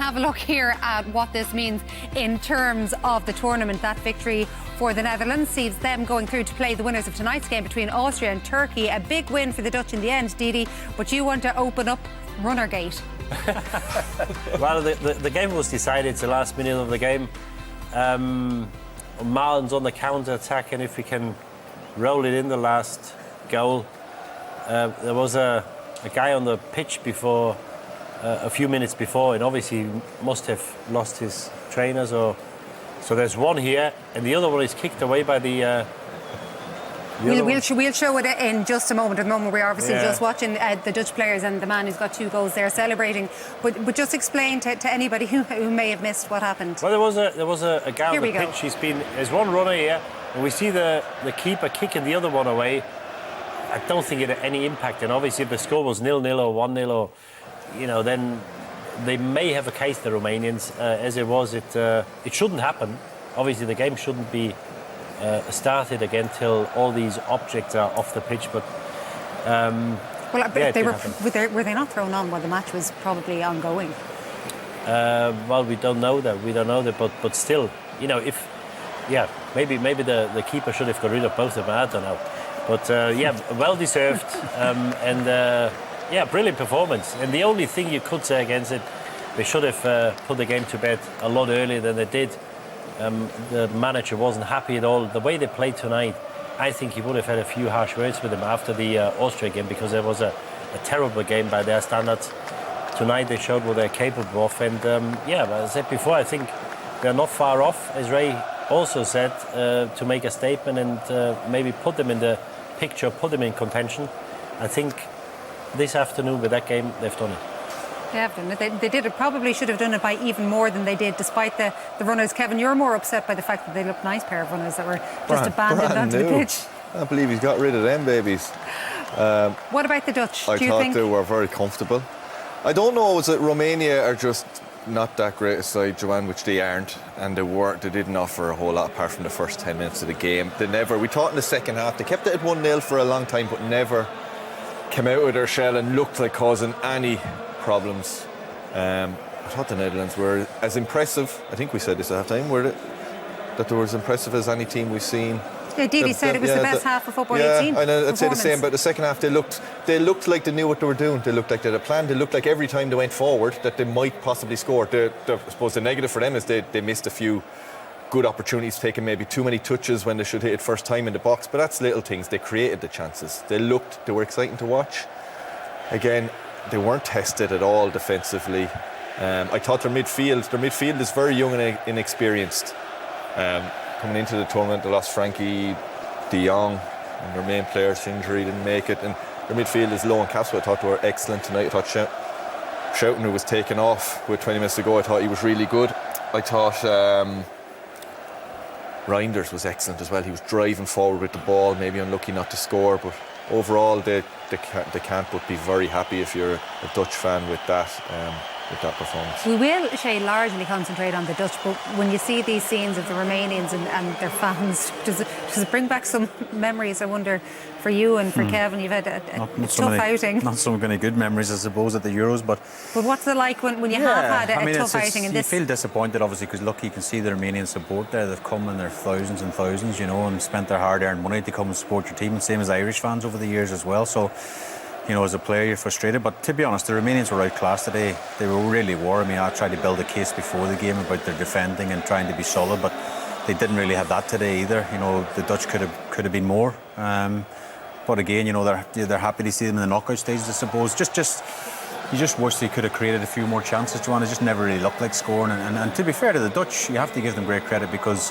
have a look here at what this means in terms of the tournament. That victory for the Netherlands sees them going through to play the winners of tonight's game between Austria and Turkey. A big win for the Dutch in the end, Didi, but you want to open up Runnergate. Well, the game was decided. It's the last minute of the game. Marlon's on the counter-attack, and if we can roll it in the last goal. There was a guy on the pitch before, a few minutes before, and obviously must have lost his trainers. So there's one here, and the other one is kicked away by the... We'll show it in just a moment. At the moment, we're obviously just watching the Dutch players and the man who's got 2 goals there celebrating. But just explain to anybody who may have missed what happened. Well, there was a guy on the pitch. There's one runner here, and we see the keeper kicking the other one away. I don't think it had any impact. And obviously, if the score was 0-0 or 1-0, or then they may have a case, the Romanians. As it was, it shouldn't happen. Obviously, the game shouldn't be started again till all these objects are off the pitch. But were they not thrown on while the match was probably ongoing? Well, we don't know that. But still, maybe the keeper should have got rid of both of them. I don't know. But well deserved, brilliant performance. And the only thing you could say against it, they should have put the game to bed a lot earlier than they did. The manager wasn't happy at all. The way they played tonight, I think he would have had a few harsh words with them after the Austria game, because it was a terrible game by their standards. Tonight they showed what they're capable of, and as I said before, I think they're not far off, as Ray also said, to make a statement and maybe put them in the picture, put them in contention. I think this afternoon with that game, they've done it. They have done it. They did it. Probably should have done it by even more than they did, despite the runners. Kevin, you're more upset by the fact that they looked nice pair of runners that were just abandoned onto the pitch. I can't believe he's got rid of them babies. What about the Dutch? I thought they were very comfortable. I don't know, was it Romania are just not that great a side, Joanne, which they aren't, and they didn't offer a whole lot apart from the first 10 minutes of the game. We thought in the second half, they kept it at 1-0 for a long time, but never came out of their shell and looked like causing any problems. I thought the Netherlands were as impressive, I think we said this at half time, that they were as impressive as any team we've seen. Yeah, Didi said it was the best half of football you've seen. Yeah, I'd say the same about the second half. They looked like they knew what they were doing. They looked like they had a plan. They looked like every time they went forward that they might possibly score. I suppose the negative for them is they missed a few good opportunities, taking maybe too many touches when they should hit it first time in the box. But that's little things. They created the chances. They were exciting to watch. Again, they weren't tested at all defensively. I thought their midfield is very young and inexperienced. Coming into the tournament, they lost Frankie de Jong, and their main player's injury didn't make it, and their midfield is low on caps. But I thought they were excellent tonight. I thought Schouten, who was taken off with 20 minutes to go, I thought he was really good. I thought Reinders was excellent as well. He was driving forward with the ball, maybe unlucky not to score, but overall they can't but be very happy if you're a Dutch fan with that performance. We will, Shay, largely concentrate on the Dutch, but when you see these scenes of the Romanians and their fans, does it bring back some memories, I wonder, for you and for Kevin? You've had a tough outing. Not so many good memories, I suppose, at the Euros, but what's it like when you have had a tough outing in this? You feel disappointed, obviously, because look, you can see the Romanian support there. They've come in their thousands and thousands, and spent their hard-earned money to come and support your team, and same as Irish fans over the years as well. So, as a player, you're frustrated. But to be honest, the Romanians were outclassed today. They really were. I mean, I tried to build a case before the game about their defending and trying to be solid, but they didn't really have that today either. The Dutch could have been more. But again, they're happy to see them in the knockout stages, I suppose. You just wish they could have created a few more chances, Joanne. It just never really looked like scoring. And to be fair to the Dutch, you have to give them great credit, because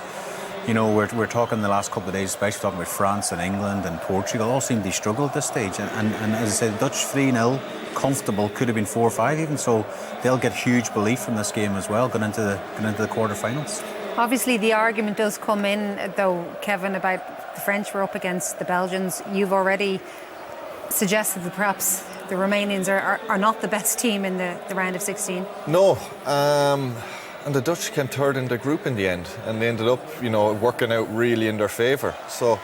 we're talking the last couple of days, especially talking about France and England and Portugal, all seem to struggle at this stage. And as I said, the Dutch 3-0, comfortable, could have been 4-5 even. So they'll get huge belief from this game as well, going into the quarter-finals. Obviously, the argument does come in, though, Kevin, about the French were up against the Belgians. You've already suggested that perhaps the Romanians are not the best team in the round of 16. No. And the Dutch came third in the group in the end, and they ended up, working out really in their favour. So,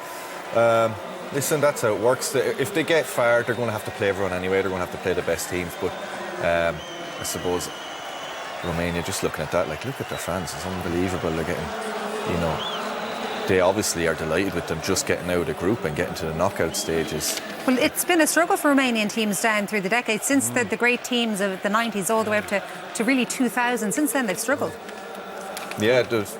listen, that's how it works. If they get far, they're going to have to play everyone anyway. They're going to have to play the best teams. But I suppose Romania, just looking at that, like, look at their fans, it's unbelievable. They're getting, you know, they obviously are delighted with them just getting out of the group and getting to the knockout stages. Well, it's been a struggle for Romanian teams down through the decades, since the great teams of the 90s all the way up to really 2000. Since then, they've struggled. Yeah, there's...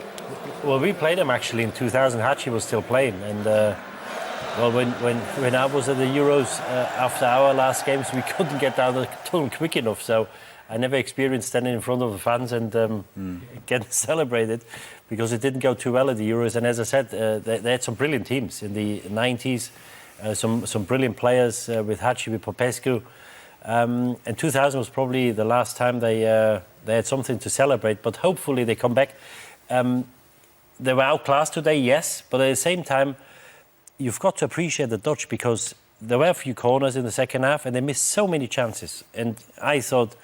Well, we played them actually in 2000. Hachi was still playing, and well, when I was at the Euros after our last games, we couldn't get down the tunnel quick enough. So I never experienced standing in front of the fans and getting celebrated, because it didn't go too well at the Euros. And as I said, they had some brilliant teams in the 90s, some brilliant players with Hachi, with Popescu. And 2000 was probably the last time they had something to celebrate. But hopefully they come back. They were outclassed today, yes, but at the same time, you've got to appreciate the Dutch, because there were a few corners in the second half and they missed so many chances. And I thought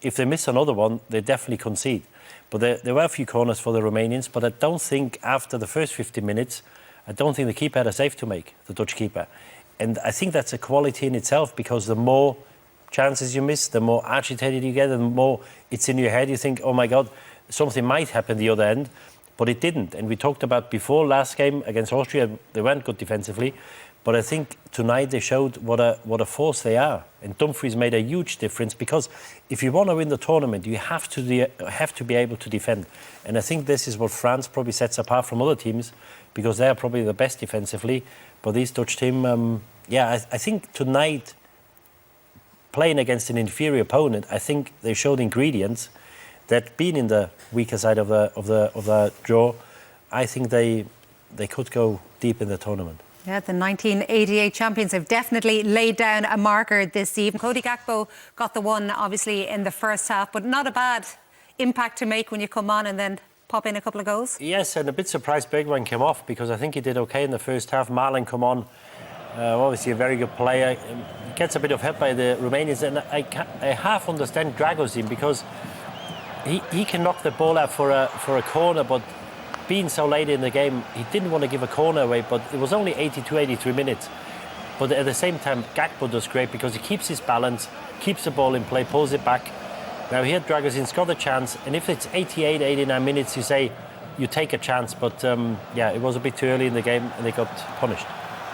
if they miss another one, they definitely concede. But there were a few corners for the Romanians, but I don't think after the first 50 minutes, I don't think the keeper had a save to make, the Dutch keeper. And I think that's a quality in itself, because the more chances you miss, the more agitated you get, and the more it's in your head. You think, oh my God, something might happen the other end. But it didn't. And we talked about before last game against Austria, they weren't good defensively. But I think tonight they showed what a force they are. And Dumfries made a huge difference, because if you want to win the tournament, you have to be able to defend. And I think this is what France probably sets apart from other teams, because they are probably the best defensively. But this Dutch team, I think tonight, playing against an inferior opponent, I think they showed ingredients that, being in the weaker side of the draw, I think they could go deep in the tournament. Yeah, the 1988 champions have definitely laid down a marker this evening. Cody Gakpo got the one, obviously, in the first half, but not a bad impact to make when you come on and then pop in a couple of goals. Yes, and a bit surprised Bergwijn came off, because I think he did okay in the first half. Marlon come on, obviously a very good player. Gets a bit of help by the Romanians, and I half understand Dragozin, because he can knock the ball out for a corner, but being so late in the game, he didn't want to give a corner away. But it was only 82, 83 minutes. But at the same time, Gakpo does great, because he keeps his balance, keeps the ball in play, pulls it back. Now here, Dragozin's got a chance, and if it's 88, 89 minutes, you say you take a chance. But it was a bit too early in the game, and they got punished.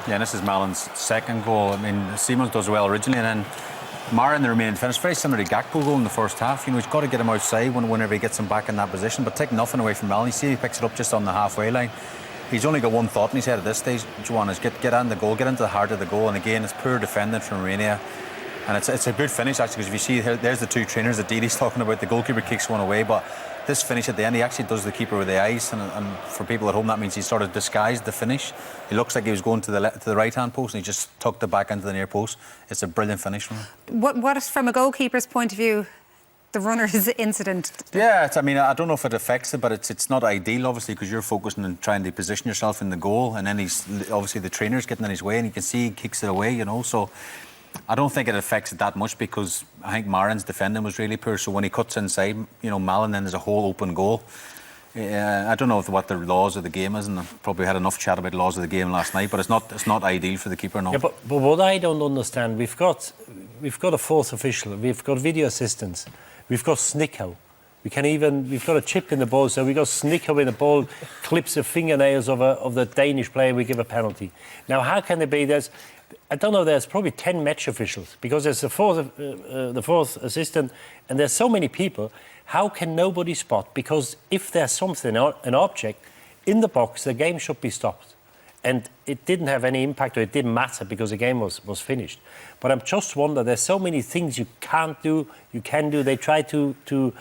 Yeah, and this is Malon's second goal. I mean, Simons does well originally, and then Mara in the Romanian finish, very similar to Gakpo goal in the first half. You know, he's got to get him outside whenever he gets him back in that position, but take nothing away from Malin. You see he picks it up just on the halfway line. He's only got one thought in his head at this stage, Joanne, is get on the goal, get into the heart of the goal. And again, it's poor defending from Romania. And it's a good finish, actually, because if you see, there's the two trainers that Didi's talking about. The goalkeeper kicks one away, but this finish at the end, he actually does the keeper with the eyes. And for people at home, that means he sort of disguised the finish. He looks like he was going to the right-hand post, and he just tucked it back into the near post. It's a brilliant finish from him. What is, from a goalkeeper's point of view, the runner's incident? Yeah, I don't know if it affects it, but it's not ideal, obviously, because you're focusing on trying to position yourself in the goal, and then he's obviously the trainer's getting in his way, and you can see he kicks it away, you know. So I don't think it affects it that much, because I think Marin's defending was really poor. So when he cuts inside, you know, Malin, then there's a whole open goal. I don't know what the laws of the game is, and I probably had enough chat about laws of the game last night, but it's not ideal for the keeper, no. Yeah, but what I don't understand, we've got a fourth official, we've got video assistants, we've got Snicko. We've got a chip in the ball, so we've got Snicko in the ball, clips the fingernails of the Danish player, we give a penalty. Now, how can it be there's probably 10 match officials, because there's the fourth assistant, and there's so many people. How can nobody spot? Because if there's something, an object in the box, the game should be stopped. And it didn't have any impact, or it didn't matter, because the game was finished. But I'm just wondering, there's so many things you can't do, you can do. They try to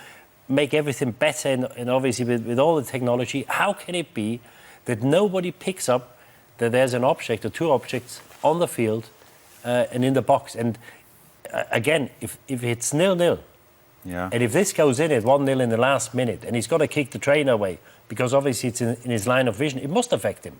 make everything better, and obviously with all the technology, how can it be that nobody picks up that there's an object or two objects on the field and in the box? And again, if it's 0-0, yeah, and if this goes in at 1-0 in the last minute, and he's got to kick the trainer away, because obviously it's in his line of vision, it must affect him.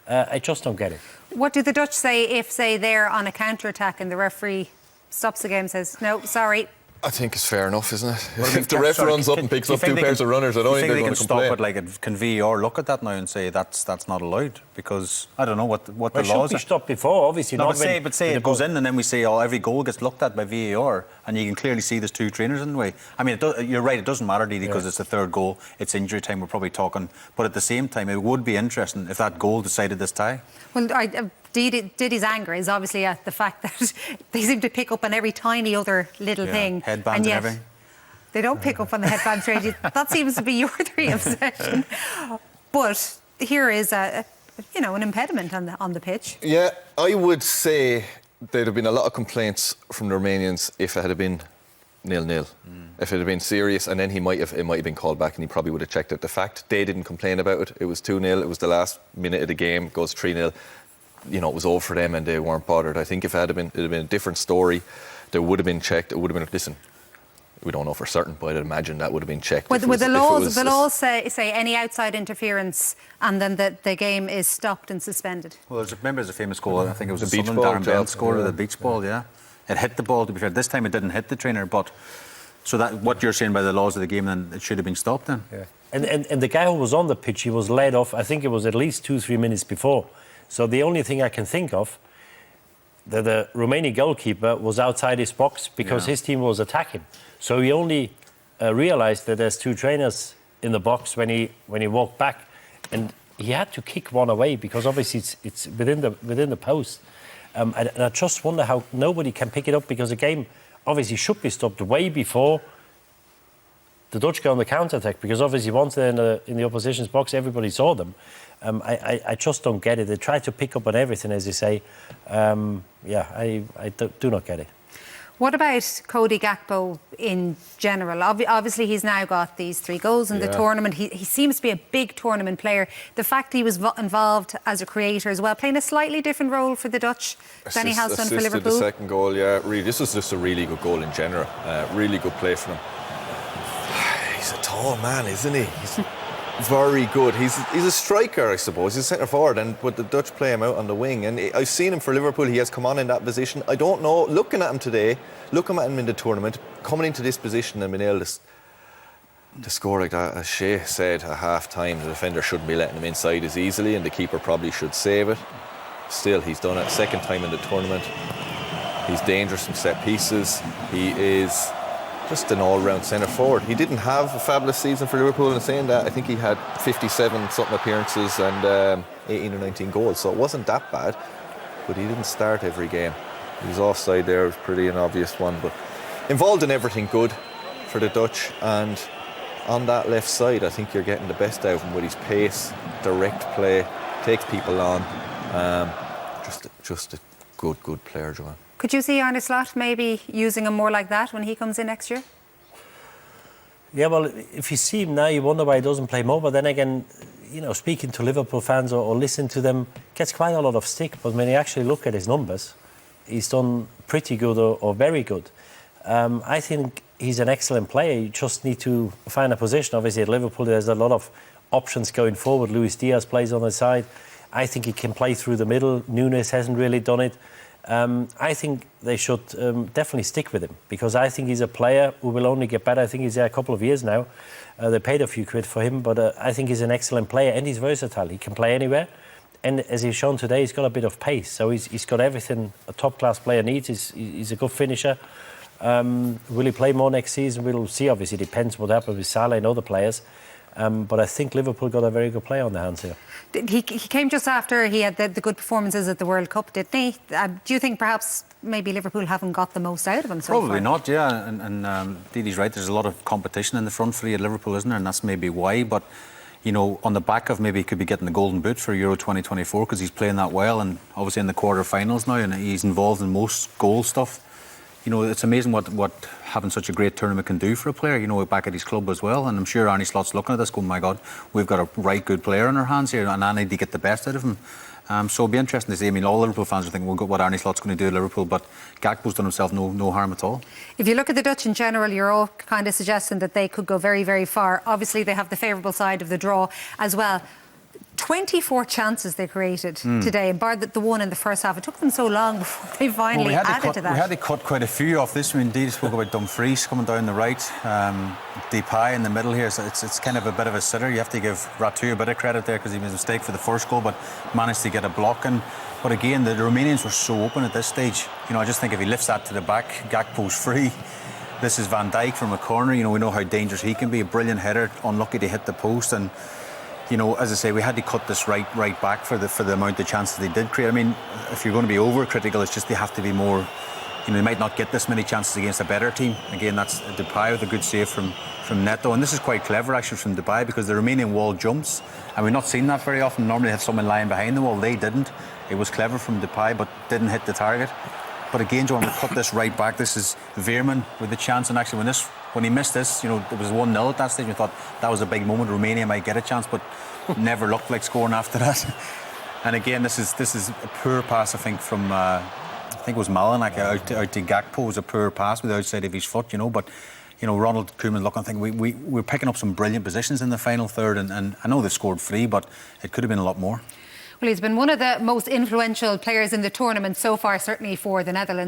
I just don't get it. What do the Dutch say if, say, they're on a counter-attack and the referee stops the game and says, no, sorry, I think it's fair enough, isn't it? Well, I mean, If the ref runs up and picks up 2 pairs of runners, I don't think they're going to complain. Stop it, like, can VAR look at that now and say that's not allowed? Because I don't know what the Well, laws it should be are. stopped before, obviously. No, not but say it goes in and then we say, oh, every goal gets looked at by VAR and you can clearly see there's 2 trainers in the way. I mean, you're right, it doesn't matter, Didi, because it's the 3rd goal, it's injury time, we're probably talking. But at the same time, it would be interesting if that goal decided this tie. Well, Didi's anger is obviously at the fact that they seem to pick up on every tiny other little thing. Headbands and everything. They don't pick up on the headband strategy. That seems to be your obsession. But here is an impediment on the pitch. Yeah, I would say there'd have been a lot of complaints from the Romanians if it had been 0-0. If it had been serious, and then it might have been called back and he probably would have checked it. The fact they didn't complain about it, it was 2-0, it was the last minute of the game, goes 3-0. It was over for them and they weren't bothered. I think if it'd have been a different story, there would have been checked. It would have been, listen, we don't know for certain, but I'd imagine that would have been checked. Would the laws say any outside interference and then the game is stopped and suspended? Well, remember there's a famous goal, I think it was The a beach Sunderland ball, Darren Bell scored with a beach ball, yeah. It hit the ball, to be fair. This time it didn't hit the trainer, but... So that what you're saying by the laws of the game, then it should have been stopped then? Yeah. And the guy who was on the pitch, he was led off, I think it was at least 2-3 minutes before. So the only thing I can think of, that the Romanian goalkeeper was outside his box because his team was attacking. So he only realised that there's 2 trainers in the box when he walked back, and he had to kick one away because obviously it's within the post. And I just wonder how nobody can pick it up, because the game obviously should be stopped way before the Dutch go on the counter-attack, because obviously once they're in the opposition's box, everybody saw them. I just don't get it. They try to pick up on everything, as you say. I do not get it. What about Cody Gakpo in general? Obviously, he's now got these 3 goals in the tournament. He seems to be a big tournament player. The fact he was involved as a creator as well, playing a slightly different role for the Dutch than he has done for Liverpool. The second goal, yeah. Really, this was just a really good goal in general. Really good play from him. He's a tall man, isn't he? He's very good. He's a striker, I suppose. He's a centre forward, but the Dutch play him out on the wing. And I've seen him for Liverpool. He has come on in that position. I don't know. Looking at him today, looking at him in the tournament, coming into this position and being able to score like that, as Shea said at half-time, the defender shouldn't be letting him inside as easily, and the keeper probably should save it. Still, he's done it. Second time in the tournament. He's dangerous from set pieces. He is just an all-round centre forward. He didn't have a fabulous season for Liverpool, and saying that, I think he had 57-something appearances and 18 or 19 goals, so it wasn't that bad, but he didn't start every game. He was offside there, it was pretty an obvious one, but involved in everything good for the Dutch, and on that left side, I think you're getting the best out of him with his pace, direct play, takes people on. Just a good player, Joanne. Could you see Arne Slot maybe using him more like that when he comes in next year? Yeah, well, if you see him now, you wonder why he doesn't play more. But then again, speaking to Liverpool fans or listening to them, gets quite a lot of stick. But when you actually look at his numbers, he's done pretty good or very good. I think he's an excellent player. You just need to find a position. Obviously, at Liverpool, there's a lot of options going forward. Luis Diaz plays on the side. I think he can play through the middle. Nunes hasn't really done it. I think they should definitely stick with him, because I think he's a player who will only get better. I think he's there a couple of years now. They paid a few quid for him, but I think he's an excellent player and he's versatile. He can play anywhere. And as he's shown today, he's got a bit of pace. So he's got everything a top-class player needs. He's a good finisher. Will he play more next season? We'll see. Obviously, it depends what happens with Salah and other players. But I think Liverpool got a very good player on their hands here. He came just after he had the good performances at the World Cup, didn't he? Do you think perhaps maybe Liverpool haven't got the most out of him so far? Probably not, yeah. And Didi's right, there's a lot of competition in the front three at Liverpool, isn't there? And that's maybe why. But, on the back of maybe he could be getting the golden boot for Euro 2024 because he's playing that well, and obviously in the quarter-finals now, and he's involved in most goal stuff. It's amazing what having such a great tournament can do for a player, back at his club as well. And I'm sure Arne Slot's looking at this going, my God, we've got a right good player on our hands here, and I need to get the best out of him. So it'll be interesting to see. All Liverpool fans are thinking, well, what Arne Slot's going to do at Liverpool, but Gakpo's done himself no harm at all. If you look at the Dutch in general, you're all kind of suggesting that they could go very, very far. Obviously, they have the favourable side of the draw as well. 24 chances they created today, and bar the one in the first half. It took them so long before they finally added to that. We had to cut quite a few off this. We indeed spoke about Dumfries coming down the right, Depay in the middle here. So it's kind of a bit of a sitter. You have to give Ratu a bit of credit there because he made a mistake for the first goal, but managed to get a block in. But again, the Romanians were so open at this stage. You know, I just think if he lifts that to the back, Gakpo's free. This is Van Dijk from a corner. You know, we know how dangerous he can be. A brilliant header, unlucky to hit the post. And you know, as I say, we had to cut this right back for the amount of chances they did create. I mean, if you're going to be overcritical, it's just they have to be more. You know, they might not get this many chances against a better team. Again, that's Depay with a good save from Neto, and this is quite clever actually from Depay because the Romanian wall jumps, and we've not seen that very often. Normally, they have someone lying behind the wall. They didn't. It was clever from Depay, but didn't hit the target. But again, John, we cut this right back. This is Veerman with the chance, and actually when he missed this, you know, it was 1-0 at that stage. We thought that was a big moment. Romania might get a chance, but never looked like scoring after that. And again, this is a poor pass, I think, from I think it was Malinak out to Gakpo. It was a poor pass with the outside of his foot, you know. But you know, Ronald Koeman, look, I think we're picking up some brilliant positions in the final third, and I know they've scored 3, but it could have been a lot more. Well, he's been one of the most influential players in the tournament so far, certainly for the Netherlands.